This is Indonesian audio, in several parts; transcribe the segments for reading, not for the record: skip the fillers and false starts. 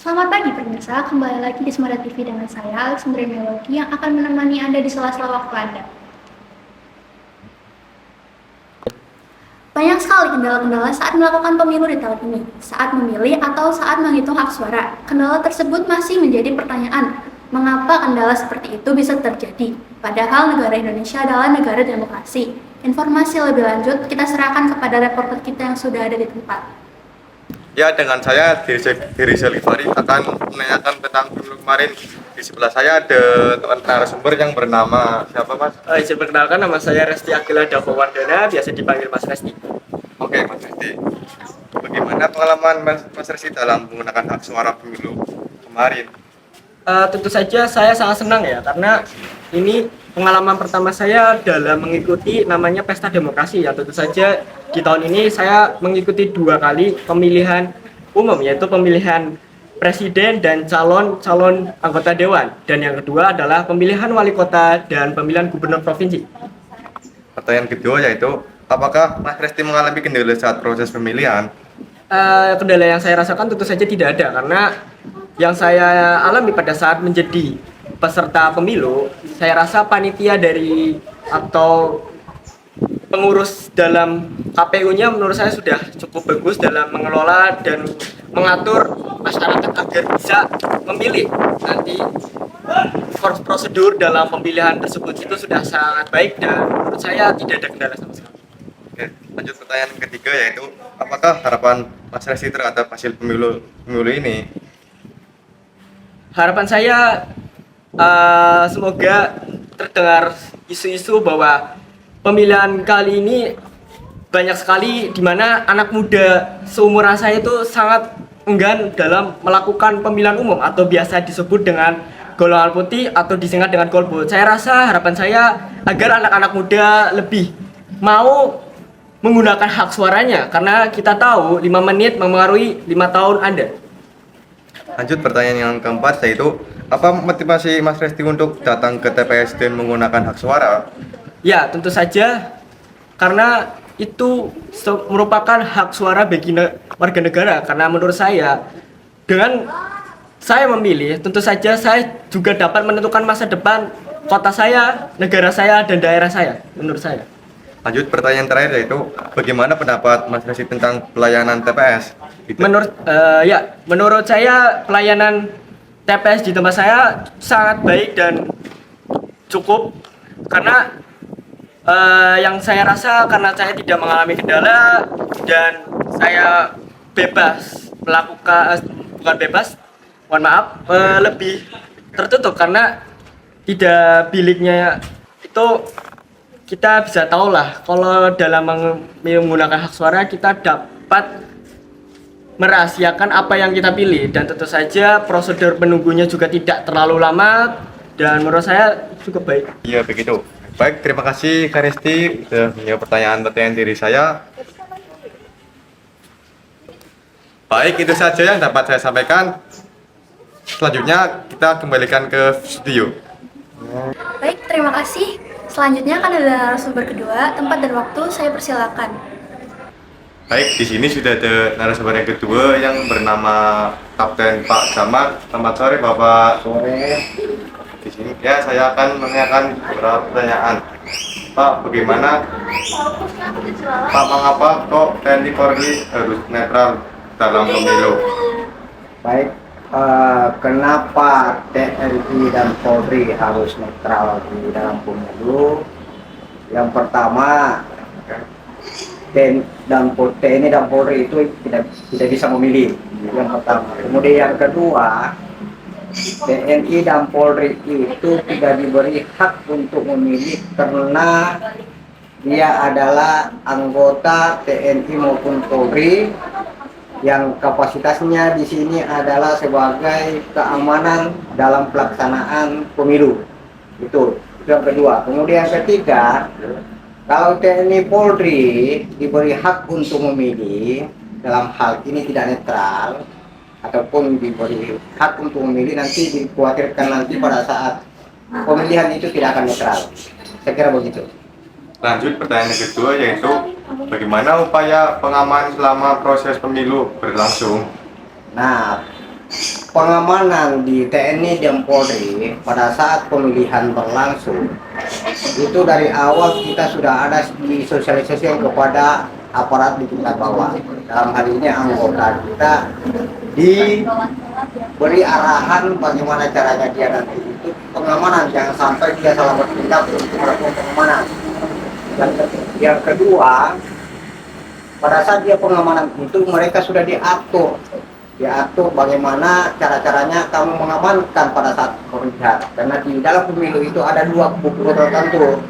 Selamat pagi pemirsa, kembali lagi di Semarang TV dengan saya, Alex Meteorologi yang akan menemani Anda di sela-sela waktu Anda. Banyak sekali kendala-kendala saat melakukan pemilu di tahun ini, saat memilih atau saat menghitung hak suara. Kendala tersebut masih menjadi pertanyaan, mengapa kendala seperti itu bisa terjadi? Padahal negara Indonesia adalah negara demokrasi. Informasi lebih lanjut kita serahkan kepada reporter kita yang sudah ada di tempat. Ya, dengan saya Diri Selifari akan menanyakan tentang pemilu kemarin. Di sebelah saya ada teman narasumber yang bernama siapa, Mas? Izin perkenalkan, nama saya Resti Akila Davowardana, biasa dipanggil Mas Resti. Oke, Mas Resti. Bagaimana pengalaman Mas Resti dalam menggunakan hak suara pemilu kemarin? Tentu saja saya sangat senang ya, karena ini pengalaman pertama saya dalam mengikuti namanya Pesta Demokrasi ya. Tentu saja di tahun ini saya mengikuti 2 kali pemilihan umum, yaitu pemilihan presiden dan calon anggota dewan, dan yang kedua adalah pemilihan wali kota dan pemilihan gubernur provinsi. Pertanyaan kedua yaitu, apakah Mas Resti mengalami kendala saat proses pemilihan? Kendala yang saya rasakan tentu saja tidak ada, karena yang saya alami pada saat menjadi peserta pemilu, saya rasa panitia dari atau pengurus dalam KPU-nya menurut saya sudah cukup bagus dalam mengelola dan mengatur masyarakat agar bisa memilih. Nanti prosedur dalam pemilihan tersebut itu sudah sangat baik dan menurut saya tidak ada kendala sama sekali. Oke, lanjut pertanyaan ketiga yaitu, apakah harapan Mas Resti terhadap hasil pemilu ini? Harapan saya semoga terdengar isu-isu bahwa pemilihan kali ini banyak sekali di mana anak muda seumuran saya itu sangat enggan dalam melakukan pemilihan umum atau biasa disebut dengan golongan putih atau disingkat dengan golput. Saya rasa harapan saya agar anak-anak muda lebih mau menggunakan hak suaranya, karena kita tahu 5 menit memengaruhi 5 tahun Anda. Lanjut pertanyaan yang keempat yaitu, apa motivasi Mas Resti untuk datang ke TPS dan menggunakan hak suara? Ya, tentu saja karena itu merupakan hak suara bagi warga negara. Karena menurut saya, dengan saya memilih, tentu saja saya juga dapat menentukan masa depan kota saya, negara saya, dan daerah saya, menurut saya. Lanjut pertanyaan terakhir yaitu, bagaimana pendapat Mas Resti tentang pelayanan TPS? Menurut saya pelayanan TPS di tempat saya sangat baik dan cukup, karena yang saya rasa karena saya tidak mengalami kendala dan saya bebas melakukan bukan bebas, mohon maaf, lebih tertutup karena tidak biliknya itu. Kita bisa tahu lah kalau dalam menggunakan hak suara kita dapat merahasiakan apa yang kita pilih, dan tentu saja prosedur menunggunya juga tidak terlalu lama dan menurut saya cukup baik. Iya begitu. Baik, terima kasih Kak Resti sudah menjawab pertanyaan diri saya. Baik, itu saja yang dapat saya sampaikan. Selanjutnya kita kembalikan ke studio. Baik, terima kasih. Selanjutnya akan ada narasumber kedua, tempat dan waktu saya persilakan. Baik, di sini sudah ada narasumber yang kedua yang bernama Kapten Pak Gamat. Selamat sore Bapak. Sore. Di sini ya saya akan menanyakan beberapa pertanyaan. Pak, bagaimana Pak, mengapa kok TNI Polri harus netral dalam pemilu? Baik, kenapa TNI dan Polri harus netral di dalam pemilu? Yang pertama, TNI dan Polri itu tidak bisa memilih. Yang pertama. Kemudian yang kedua, TNI dan Polri itu tidak diberi hak untuk memilih karena dia adalah anggota TNI maupun Polri yang kapasitasnya di sini adalah sebagai keamanan dalam pelaksanaan pemilu. Itu yang kedua. Kemudian yang ketiga, kalau TNI Polri diberi hak untuk memilih, dalam hal ini tidak netral, ataupun diberi hak untuk memilih, nanti dikhawatirkan nanti pada saat pemilihan itu tidak akan netral. Saya kira begitu. Lanjut pertanyaan kedua yaitu, bagaimana upaya pengaman selama proses pemilu berlangsung? Nah, pengamanan di TNI dan Polri pada saat pemilihan berlangsung itu dari awal kita sudah ada disosialisasikan kepada aparat di tingkat bawah. Dalam hal ini anggota kita diberi arahan bagaimana caranya dia nanti itu pengamanan, jangan sampai dia salah bertindak untuk melakukan pengamanan. Dan yang kedua, pada saat dia pengamanan itu mereka sudah diatur bagaimana cara-caranya kamu mengamankan pada saat pemilihan, karena di dalam pemilu itu ada dua kubu tertentu,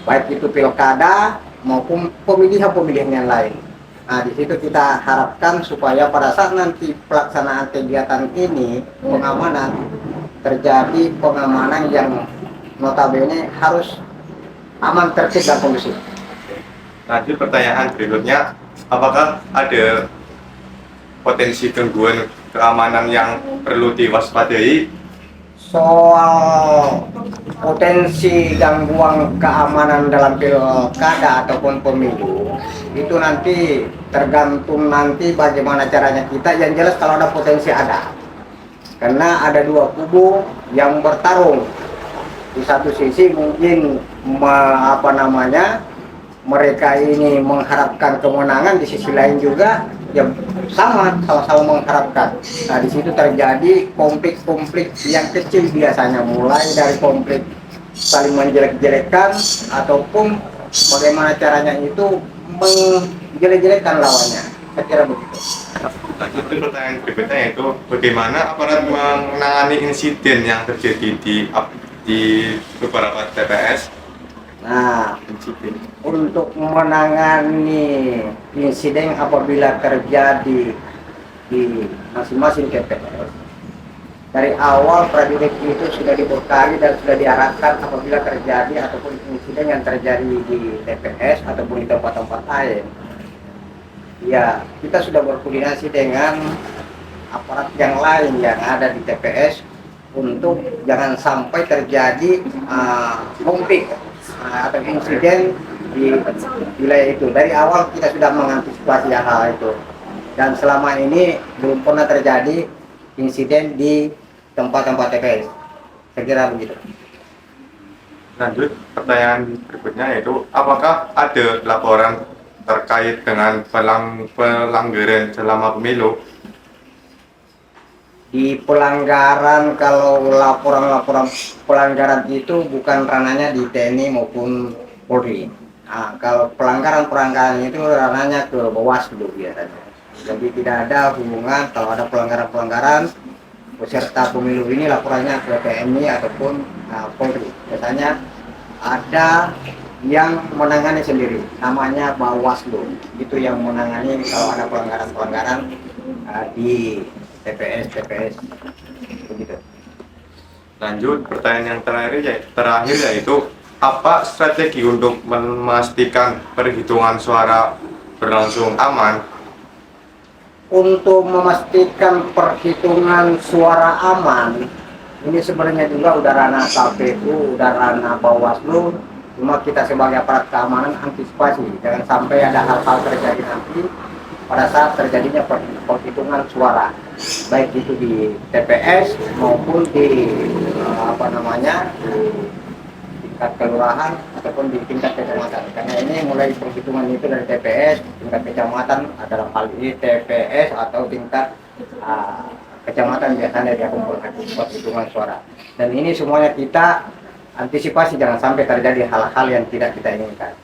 baik itu pilkada maupun pemilihan yang lain. Nah, di situ kita harapkan supaya pada saat nanti pelaksanaan kegiatan ini pengamanan terjadi pengamanan yang notabene harus aman, tertib dan kondusif. Lanjut pertanyaan berikutnya, apakah ada potensi gangguan keamanan yang perlu diwaspadai? Soal potensi gangguan keamanan dalam pilkada ataupun pemilu itu nanti tergantung nanti bagaimana caranya kita. Yang jelas kalau ada potensi ada, karena ada dua kubu yang bertarung. Di satu sisi mungkin mereka ini mengharapkan kemenangan, di sisi lain juga ya sama-sama mengharapkan. Nah, di situ terjadi konflik-konflik yang kecil biasanya, mulai dari konflik saling menjelek-jelekan ataupun bagaimana caranya itu menjelek-jelekan lawannya. Saya kira begitu. Lanjut ke pertanyaan berikutnya, yaitu bagaimana aparat menangani insiden yang terjadi di beberapa TPS? Nah, untuk menangani insiden apabila terjadi di masing-masing TPS, dari awal prajurit itu sudah dibekali dan sudah diarahkan apabila terjadi ataupun insiden yang terjadi di TPS ataupun di tempat-tempat lain, ya kita sudah berkoordinasi dengan aparat yang lain yang ada di TPS untuk jangan sampai terjadi konflik atau insiden di wilayah itu. Dari awal kita sudah mengantisipasi hal itu, dan selama ini belum pernah terjadi insiden di tempat-tempat TPS. Saya kira begitu. Lanjut pertanyaan berikutnya, yaitu apakah ada laporan terkait dengan pelanggaran selama pemilu? Di pelanggaran, kalau laporan-laporan pelanggaran itu bukan ranahnya di TNI maupun Polri. Nah, kalau pelanggaran itu ranahnya ke Bawaslu biasanya. Jadi tidak ada hubungan kalau ada pelanggaran peserta pemilu ini laporannya ke TNI ataupun Polri. Biasanya ada yang menangani sendiri, namanya Bawaslu. Itu yang menangani kalau ada pelanggaran di TPS begitu. Lanjut pertanyaan yang terakhir yaitu apa strategi untuk memastikan perhitungan suara berlangsung aman? Untuk memastikan perhitungan suara aman, ini sebenarnya juga udah ranah KPU, udah ranah Bawaslu. Cuma kita sebagai aparat keamanan antisipasi jangan sampai ada hal-hal terjadi nanti pada saat terjadinya perhitungan suara, baik itu di TPS maupun di tingkat kelurahan ataupun di tingkat kecamatan. Karena ini mulai perhitungan itu dari TPS, tingkat kecamatan, adalah hal ini TPS atau tingkat kecamatan biasanya dia kumpulkan perhitungan suara. Dan ini semuanya kita antisipasi jangan sampai terjadi hal-hal yang tidak kita inginkan.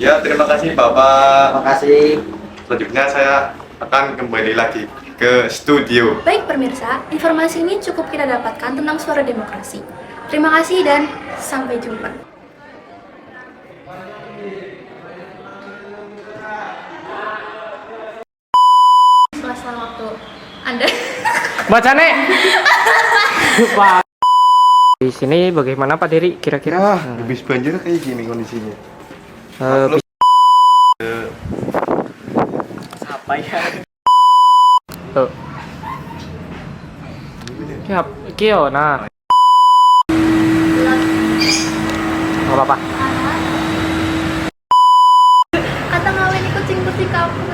Ya, terima kasih Bapak. Terima kasih. Selanjutnya saya akan kembali lagi ke studio. Baik pemirsa, informasi ini cukup kita dapatkan tentang suara demokrasi. Terima kasih dan sampai jumpa. Selama waktu Anda. Bacane. Pak. Di sini bagaimana Pak Dery kira-kira? Habis banjir kayak gini kondisinya. Apa ya? Siap, Kio, nah. Gak apa-apa. Kata ngawin kucing-kucing kamu.